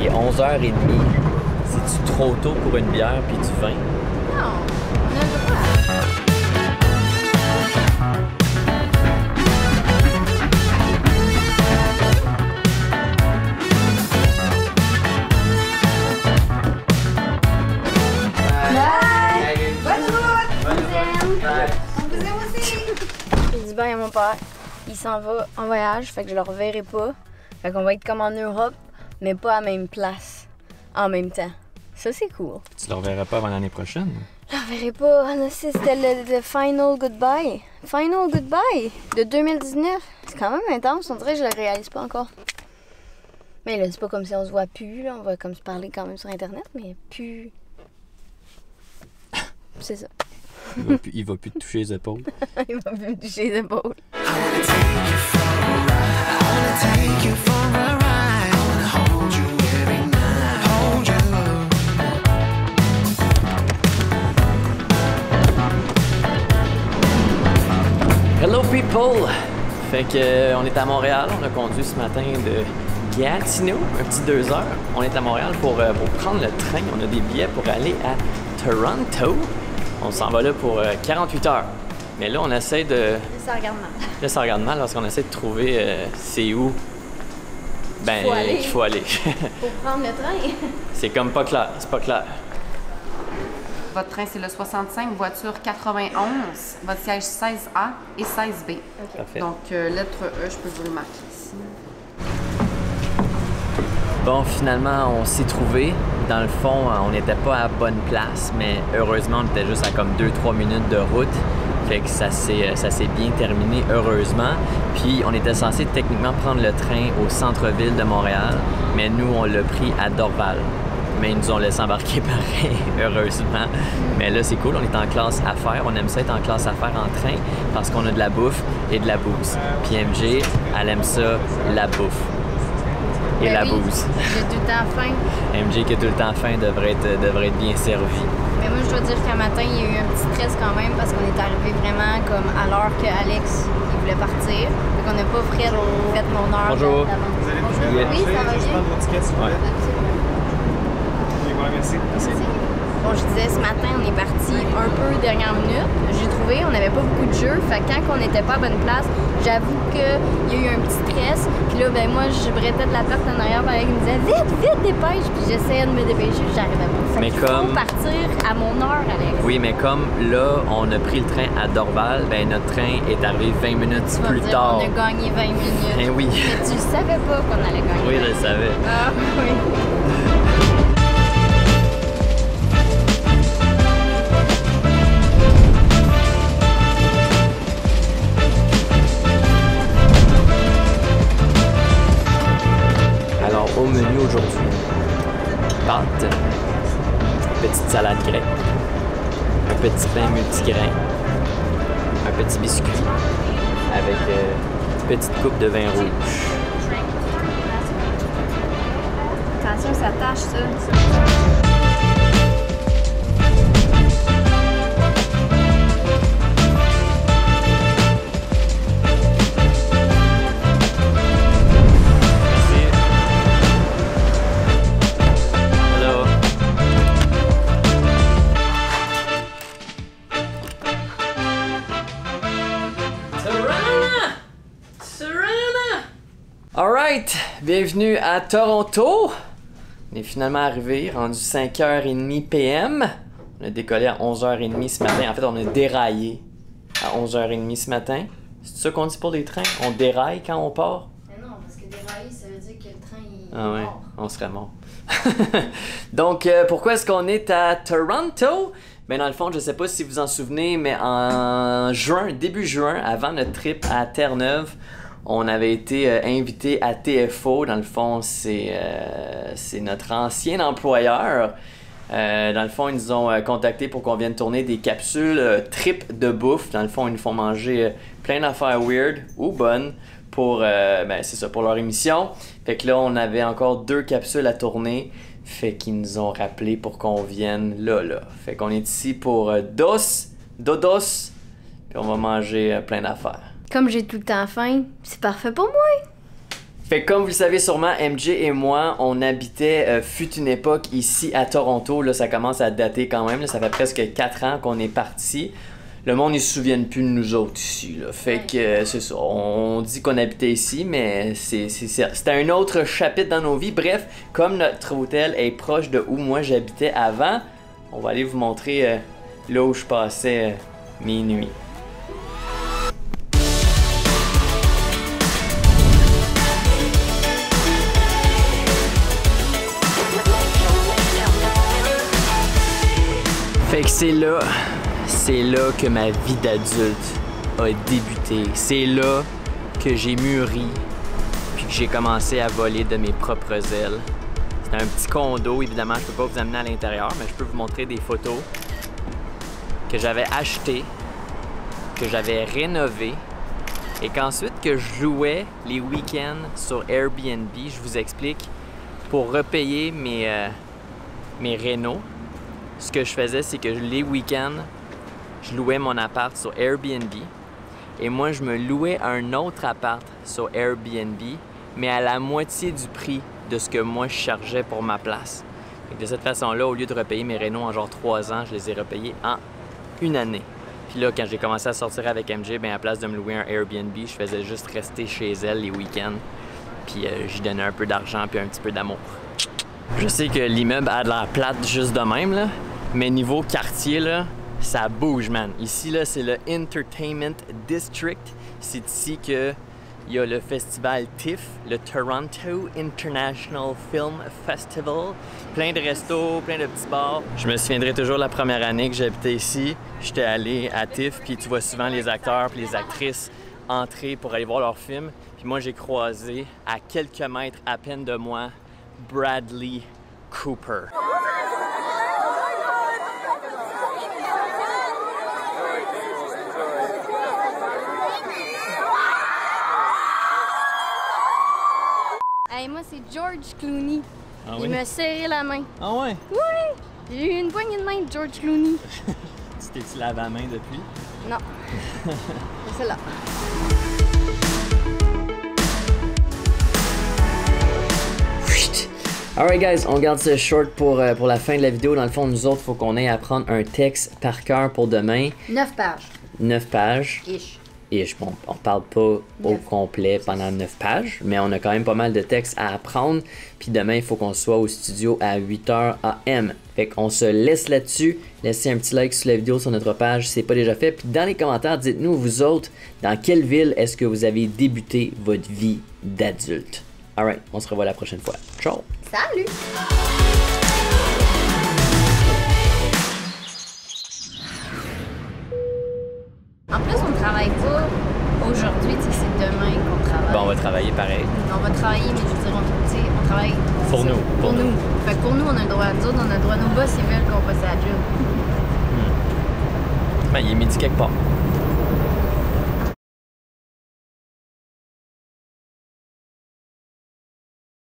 Il est 11h30. C'est-tu trop tôt pour une bière puis du vin? Non, on a le droit. J'ai dit bye à mon père. Il s'en va en voyage, fait que je le reverrai pas. Fait qu'on va être comme en Europe, mais pas à la même place, en même temps. Ça, c'est cool. Tu le reverras pas avant l'année prochaine? Je le reverrai pas. Ah non, c'était le final goodbye. Final goodbye de 2019. C'est quand même intense, on dirait que je le réalise pas encore. Mais là, c'est pas comme si on se voit plus, là. On va comme se parler quand même sur Internet, mais plus... C'est ça. Il va plus te toucher les épaules. Il va plus me toucher les épaules. Hello people! Fait que on est à Montréal, on a conduit ce matin de Gatineau, un petit 2 heures. On est à Montréal pour prendre le train. On a des billets pour aller à Toronto. On s'en va là pour 48 heures. Mais là, on essaie de... Ça regarde mal. Là, ça regarde mal parce qu'on essaie de trouver c'est où ben qu'il faut aller. Pour prendre le train. C'est comme pas clair, c'est pas clair. Votre train, c'est le 65, voiture 91, votre siège 16A et 16B. Okay. Parfait. Donc, lettre E, je peux vous le marquer ici. Bon, finalement, on s'est trouvé. Dans le fond, on n'était pas à bonne place, mais heureusement, on était juste à comme 2-3 minutes de route. Fait que ça s'est bien terminé, heureusement. Puis, on était censé techniquement prendre le train au centre-ville de Montréal, mais nous, on l'a pris à Dorval. Mais ils nous ont laissé embarquer pareil, heureusement. Mais là, c'est cool, on est en classe affaires. On aime ça être en classe affaires en train parce qu'on a de la bouffe et de la bouse. Puis MJ, elle aime ça, la bouffe. Et Ben la oui, bouse. J'ai tout le temps faim. MJ qui a tout le temps faim devrait être bien servi. Mais moi, je dois dire qu'un matin, il y a eu un petit stress quand même parce qu'on est arrivé vraiment comme à l'heure que Alex il voulait partir. Fait qu'on n'a pas fait mon heure. Bonjour. Vous allez Bonjour. bien? Oui, ça va bien. Ouais. Merci. Bon, je disais, ce matin, on est parti un peu dernière minute. J'ai trouvé, on n'avait pas beaucoup de jeux. Fait que quand on n'était pas à bonne place, j'avoue qu'il y a eu un petit stress. Puis là, ben moi, je brettais de la tarte en arrière. Puis il me disait, vite, vite, dépêche. Puis j'essayais de me dépêcher, puis j'arrivais pas. Fait Mais qu'il comme... faut partir à mon heure, Alex. Oui, mais comme là, on a pris le train à Dorval, ben notre train est arrivé 20 minutes Tu vas plus me dire, tard. on a gagné 20 minutes. Ben oui. Mais tu savais pas qu'on allait gagner. Oui, je le savais. Ah, oui. Alors, au menu aujourd'hui, pâtes, petite salade grecque, un petit pain multigrain, un petit biscuit avec une petite coupe de vin rouge. Attention, ça tâche, ça. Alright, bienvenue à Toronto. On est finalement arrivé, rendu 5h30 PM. On a décollé à 11h30 ce matin. En fait, on a déraillé à 11h30 ce matin. C'est ça qu'on dit pour les trains? On déraille quand on part? Mais non, parce que dérailler, ça veut dire que le train, il Ah ouais, mort. on serait mort. Donc, pourquoi est-ce qu'on est à Toronto? Ben dans le fond, je sais pas si vous en souvenez, mais en juin, début juin, avant notre trip à Terre-Neuve, on avait été invité à TFO. Dans le fond, c'est notre ancien employeur. Dans le fond, ils nous ont contactés pour qu'on vienne tourner des capsules trip de bouffe. Dans le fond, ils nous font manger plein d'affaires weird ou bonnes pour, c'est ça, pour leur émission. Fait que là, on avait encore 2 capsules à tourner. Fait qu'ils nous ont rappelé pour qu'on vienne là. Fait qu'on est ici pour Dodos. Puis on va manger plein d'affaires. Comme j'ai tout le temps faim, c'est parfait pour moi. Fait que comme vous le savez sûrement, MJ et moi, on habitait fut une époque ici à Toronto. Là, ça commence à dater quand même. Là, ça fait presque 4 ans qu'on est parti. Le monde, ils se souviennent plus de nous autres ici. Là. Fait que c'est ça. On dit qu'on habitait ici, mais c'était un autre chapitre dans nos vies. Bref, comme notre hôtel est proche de où moi j'habitais avant, on va aller vous montrer là où je passais mes nuits. Fait que c'est là que ma vie d'adulte a débuté. C'est là que j'ai mûri, puis que j'ai commencé à voler de mes propres ailes. C'est un petit condo, évidemment, je peux pas vous amener à l'intérieur, mais je peux vous montrer des photos que j'avais achetées, que j'avais rénovées, et qu'ensuite que je louais les week-ends sur Airbnb. Je vous explique, pour repayer mes rénaux. Ce que je faisais, c'est que les week-ends, je louais mon appart sur Airbnb et moi, je me louais un autre appart sur Airbnb, mais à la moitié du prix de ce que moi, je chargeais pour ma place. Et de cette façon-là, au lieu de repayer mes rénaux en genre 3 ans, je les ai repayés en 1 année. Puis là, quand j'ai commencé à sortir avec MJ, bien, à la place de me louer un Airbnb, je faisais juste rester chez elle les week-ends. Puis j'y donnais un peu d'argent puis un petit peu d'amour. Je sais que l'immeuble a de l'air plate juste de même, là. Mais niveau quartier, là, ça bouge, man. Ici, là, c'est le Entertainment District. C'est ici qu'il y a le festival TIFF, le Toronto International Film Festival. Plein de restos, plein de petits bars. Je me souviendrai toujours la première année que j'habitais ici. J'étais allé à TIFF, puis tu vois souvent les acteurs puis les actrices entrer pour aller voir leurs films. Puis moi, j'ai croisé, à quelques mètres à peine de moi, Bradley Cooper. Hey, moi, c'est George Clooney. Ah Il m'a serré la main. Ah ouais? Oui! J'ai eu une poignée de main de George Clooney. Tu t'es-tu lavé la main depuis? Non. C'est celle-là. Alright guys, on garde ce short pour la fin de la vidéo. Dans le fond, nous autres, il faut qu'on aille apprendre un texte par cœur pour demain. 9 pages. 9 pages. Ish. Bon, on parle pas au complet pendant 9 pages, mais on a quand même pas mal de textes à apprendre. Puis demain, il faut qu'on soit au studio à 8h AM. Fait qu'on se laisse là-dessus. Laissez un petit like sur la vidéo sur notre page si c'est pas déjà fait. Puis dans les commentaires, dites-nous, vous autres, dans quelle ville est-ce que vous avez débuté votre vie d'adulte? Alright, on se revoit la prochaine fois. Ciao! Salut! En plus, on travaille pas aujourd'hui, tu sais, c'est demain qu'on travaille. Bon, on va travailler pareil. On va travailler, mais je veux dire, on travaille. Pour nous. Pour nous. Fait que pour nous, on a le droit, nous autres, on a le droit, nos boss, ils veulent qu'on fasse la job. Ben, il est midi quelque part.